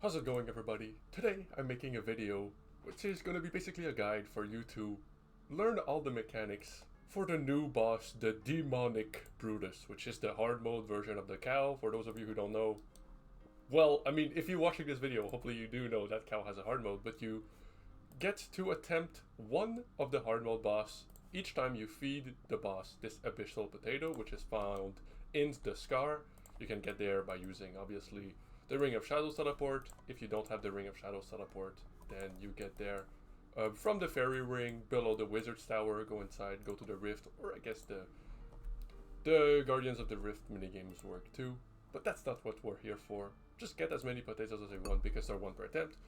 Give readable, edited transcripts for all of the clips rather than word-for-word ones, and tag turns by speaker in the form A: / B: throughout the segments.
A: How's it going, everybody? Today I'm making a video which is going to be basically a guide for you to learn all the mechanics for the new boss, the Demonic Brutus, which is the hard mode version of the cow. For those of you who don't know, well, I mean, if you're watching this video, hopefully you do know that cow has a hard mode, but you get to attempt one of the hard mode boss each time you feed the boss this abyssal potato, which is found in the scar. You can get there by using, obviously, the Ring of Shadows teleport. If you don't have the Ring of Shadows teleport, then you get there from the fairy ring below the wizard's tower. Go inside, go to the rift, or I guess the Guardians of the Rift minigames work too. But that's not what we're here for. Just get as many potatoes as you want because they're one per attempt.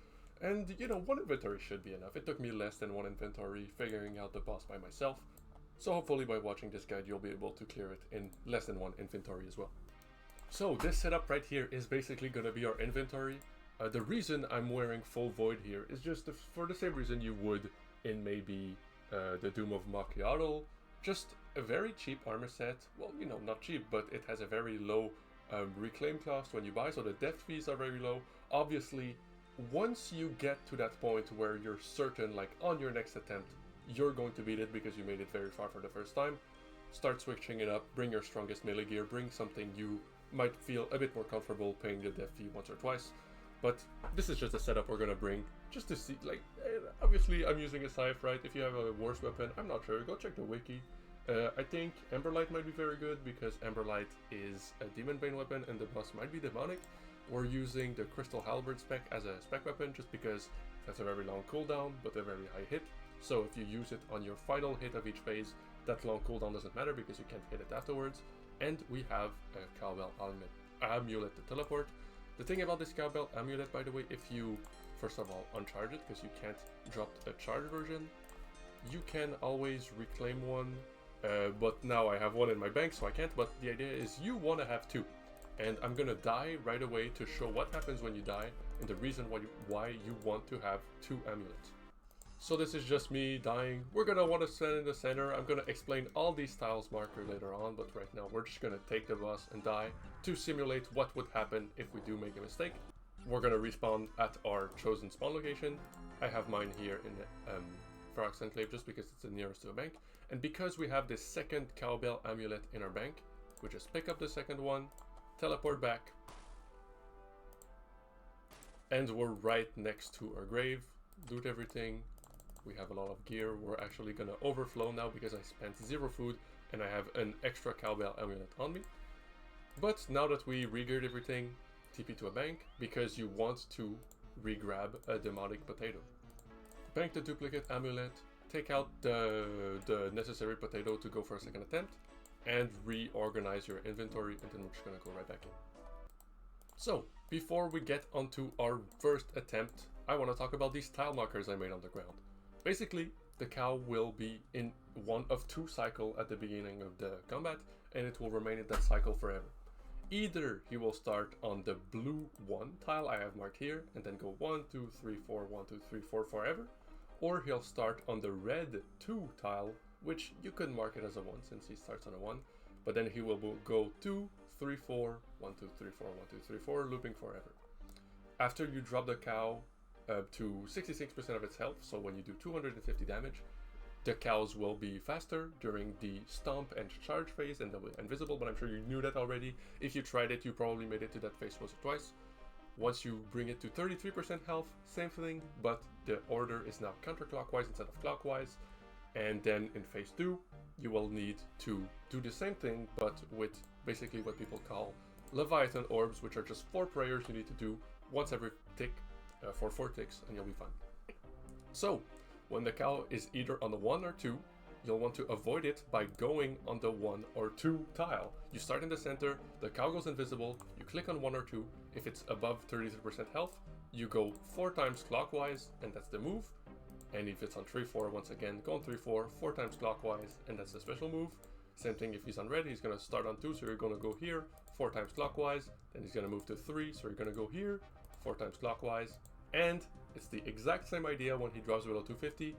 A: And you know, one inventory should be enough. It took me less than one inventory figuring out the boss by myself. So hopefully by watching this guide you'll be able to clear it in less than one inventory as well. So this setup right here is basically going to be our inventory. The reason I'm wearing full void here is just for the same reason you would in maybe the Doom of Macchiato. Just a very cheap armor set. Well, you know, not cheap, but it has a very low reclaim cost when you buy, so the death fees are very low. Obviously, once you get to that point where you're certain, like on your next attempt, you're going to beat it because you made it very far for the first time, start switching it up, bring your strongest melee gear, bring something you might feel a bit more comfortable paying the death fee once or twice. But this is just a setup we're gonna bring just to see, like, obviously I'm using a scythe, right? If you have a worse weapon, I'm not sure, go check the wiki. I think Emberlight might be very good because Emberlight is a Demon Bane weapon and the boss might be demonic. We're using the Crystal Halberd spec as a spec weapon just because that's a very long cooldown but a very high hit. So if you use it on your final hit of each phase, that long cooldown doesn't matter because you can't hit it afterwards. And we have a Cowbell Amulet to teleport. The thing about this Cowbell Amulet, by the way, if you, first of all, uncharge it, because you can't drop a charge version, you can always reclaim one, but now I have one in my bank, so I can't, but the idea is you want to have two. And I'm gonna die right away to show what happens when you die, and the reason why you want to have two amulets. So this is just me dying. We're gonna want to stand in the center. I'm gonna explain all these tiles marker later on, but right now we're just gonna take the boss and die to simulate what would happen if we do make a mistake. We're gonna respawn at our chosen spawn location. I have mine here in Ferox Enclave just because it's the nearest to a bank. And because we have this second Cowbell Amulet in our bank, we just pick up the second one, teleport back, and we're right next to our grave. Loot everything. We have a lot of gear. We're actually gonna overflow now because I spent 0 food and I have an extra Cowbell Amulet on me. But now that we re-geared everything, TP to a bank because you want to re-grab a demonic potato. Bank the duplicate amulet, take out the necessary potato to go for a second attempt, and reorganize your inventory, and then we're just gonna go right back in. So, before we get onto our first attempt, I want to talk about these tile markers I made on the ground. Basically, the cow will be in one of 2 cycles at the beginning of the combat, and it will remain in that cycle forever. Either he will start on the blue 1 tile I have marked here, and then go 1, 2, 3, 4, 1, 2, 3, 4 forever, or he'll start on the red 2 tile, which you could mark it as a 1 since he starts on a 1, but then he will go 2, 3, 4, 1, 2, 3, 4, 1, 2, 3, 4, looping forever. After you drop the cow to 66% of its health, so when you do 250 damage, the cows will be faster during the stomp and charge phase and they'll be invisible, but I'm sure you knew that already. If you tried it, you probably made it to that phase once or twice. Once you bring it to 33% health, same thing, but the order is now counterclockwise instead of clockwise. And then in phase 2, you will need to do the same thing, but with basically what people call Leviathan orbs, which are just 4 prayers you need to do once every tick for 4 ticks, and you'll be fine. So, when the cow is either on the 1 or 2, you'll want to avoid it by going on the 1 or 2 tile. You start in the center, the cow goes invisible, you click on 1 or 2, if it's above 33% health, you go 4 times clockwise, and that's the move. And if it's on 3, 4, once again, go on 3, 4, 4 times clockwise, and that's the special move. Same thing if he's on red, he's gonna start on 2, so you're gonna go here, 4 times clockwise, then he's gonna move to 3, so you're gonna go here, 4 times clockwise, and it's the exact same idea when he drops below 250.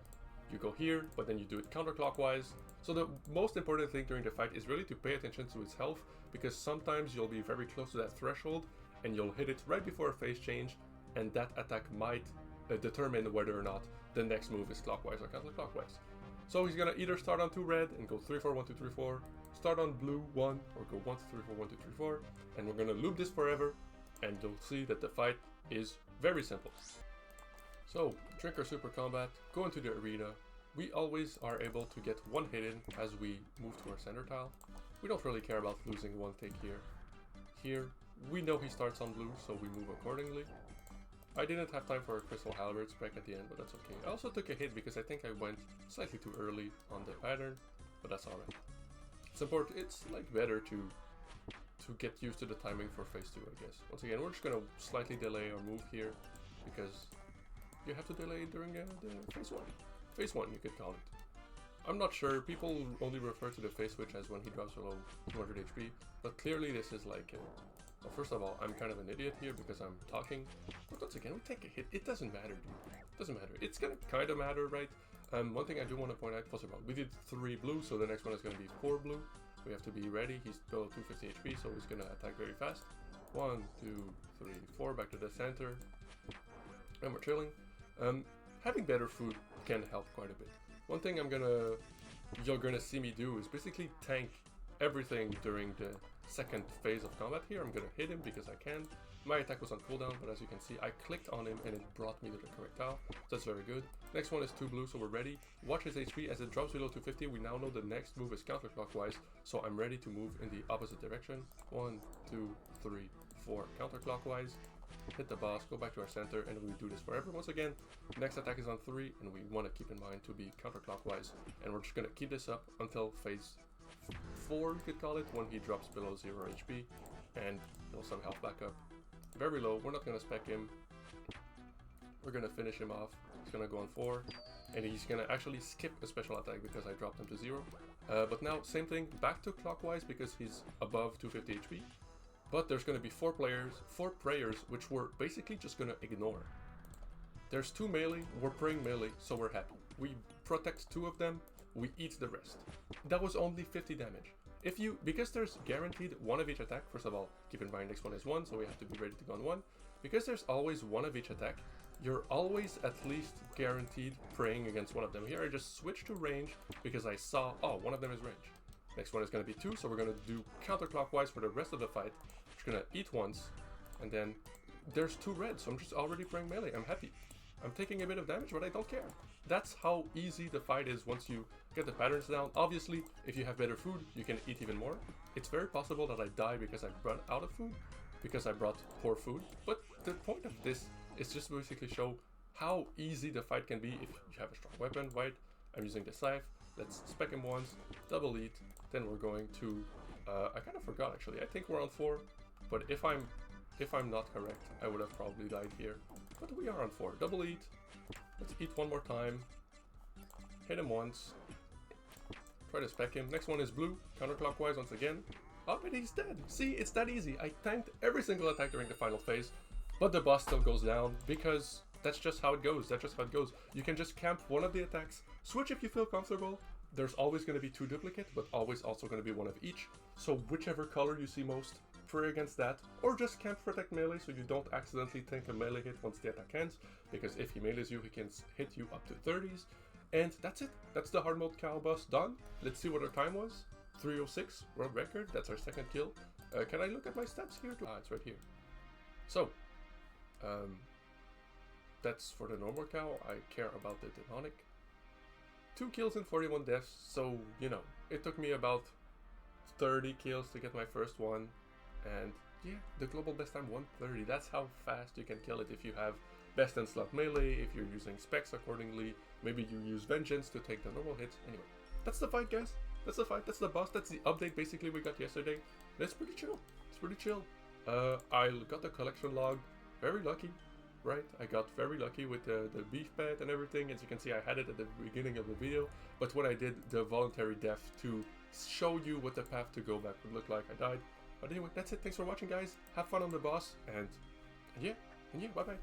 A: You go here, but then you do it counterclockwise. So the most important thing during the fight is really to pay attention to his health, because sometimes you'll be very close to that threshold, and you'll hit it right before a phase change, and that attack might determine whether or not the next move is clockwise or counterclockwise. So he's gonna either start on 2 red and go 3, 4, 1, 2, 3, 4, start on blue 1, or go 1, 2, 3, 4, 1, 2, 3, 4, and we're gonna loop this forever, and you'll see that the fight is very simple. So, drink our super combat, go into the arena. We always are able to get 1 hit in as we move to our center tile. We don't really care about losing 1 take here. Here, we know he starts on blue, so we move accordingly. I didn't have time for a Crystal Halberds back at the end, but that's okay. I also took a hit because I think I went slightly too early on the pattern, but that's alright. It's important, it's like better to get used to the timing for phase 2, I guess. Once again, we're just gonna slightly delay our move here, because you have to delay during the phase 1. Phase 1, you could call it. I'm not sure, people only refer to the phase switch as when he drops below 200 HP, but clearly this is like, well, first of all, I'm kind of an idiot here because I'm talking, but once again, we take a hit, it doesn't matter, dude, it doesn't matter. It's gonna kind of matter, right? One thing I do want to point out, first of all, we did 3 blue, so the next one is gonna be 4 blue. We have to be ready, he's below 250 HP, so he's gonna attack very fast. 1, 2, 3, 4, back to the center, and we're chilling. Having better food can help quite a bit. One thing you're gonna see me do is basically tank everything during the second phase of combat here. I'm gonna hit him because I can. My attack was on cooldown, but as you can see, I clicked on him and it brought me to the correct tile. So that's very good. Next one is 2 blue, so we're ready. Watch his HP as it drops below 250. We now know the next move is counterclockwise, so I'm ready to move in the opposite direction. 1, 2, 3, 4, counterclockwise. Hit the boss, go back to our center, and we do this forever. Once again, next attack is on 3, and we want to keep in mind to be counterclockwise. And we're just gonna keep this up until phase 4, you could call it, when he drops below 0 HP, and build some health back up. Very low, we're not gonna spec him. We're gonna finish him off. He's gonna go on 4, and he's gonna actually skip a special attack because I dropped him to 0. But now, same thing, back to clockwise because he's above 250 HP. But there's gonna be 4 prayers, which we're basically just gonna ignore. There's 2 melee, we're praying melee, so we're happy. We protect 2 of them, we eat the rest. That was only 50 damage. Because there's guaranteed 1 of each attack, first of all, keep in mind next one is 1, so we have to be ready to go on 1. Because there's always 1 of each attack, you're always at least guaranteed praying against 1 of them. Here I just switched to range because I saw, oh, 1 of them is range. Next one is gonna be 2, so we're gonna do counterclockwise for the rest of the fight. Just gonna eat once, and then there's 2 red, so I'm just already praying melee. I'm happy. I'm taking a bit of damage, but I don't care. That's how easy the fight is once you get the patterns down. Obviously, if you have better food, you can eat even more. It's very possible that I die because I run out of food, because I brought poor food. But the point of this is just basically show how easy the fight can be if you have a strong weapon, right? I'm using the scythe. Let's spec him once, double eat. Then we're going to, I kind of forgot actually. I think we're on 4, but if I'm not correct, I would have probably died here. But we are on 4. Double eat. Let's eat 1 more time. Hit him once. Try to spec him. Next one is blue. Counterclockwise once again. Oh, but he's dead. See, it's that easy. I tanked every single attack during the final phase, but the boss still goes down because that's just how it goes. That's just how it goes. You can just camp 1 of the attacks. Switch if you feel comfortable. There's always going to be 2 duplicate, but always also going to be 1 of each. So whichever color you see most, pray against that, or just camp protect melee so you don't accidentally tank a melee hit once the attack ends, because if he melees you, he can hit you up to 30s. And that's it. That's the hard mode cow boss done. Let's see what our time was. 306, world record. That's our 2nd kill. Can I look at my stats here? Ah, it's right here. So, that's for the normal cow. I care about the demonic. 2 kills and 41 deaths, so, you know, it took me about 30 kills to get my first one. And yeah, the global best time 130. That's how fast you can kill it if you have best in slot melee, if you're using specs accordingly. Maybe you use vengeance to take the normal hits. Anyway, that's the fight, guys. That's the fight. That's the boss. That's the update basically we got yesterday. That's pretty chill. It's pretty chill. I got the collection log. Very lucky, right? I got very lucky with the beef pet and everything. As you can see, I had it at the beginning of the video. But when I did the voluntary death to show you what the path to go back would look like, I died. But anyway, that's it. Thanks for watching, guys. Have fun on the boss, and yeah, bye-bye.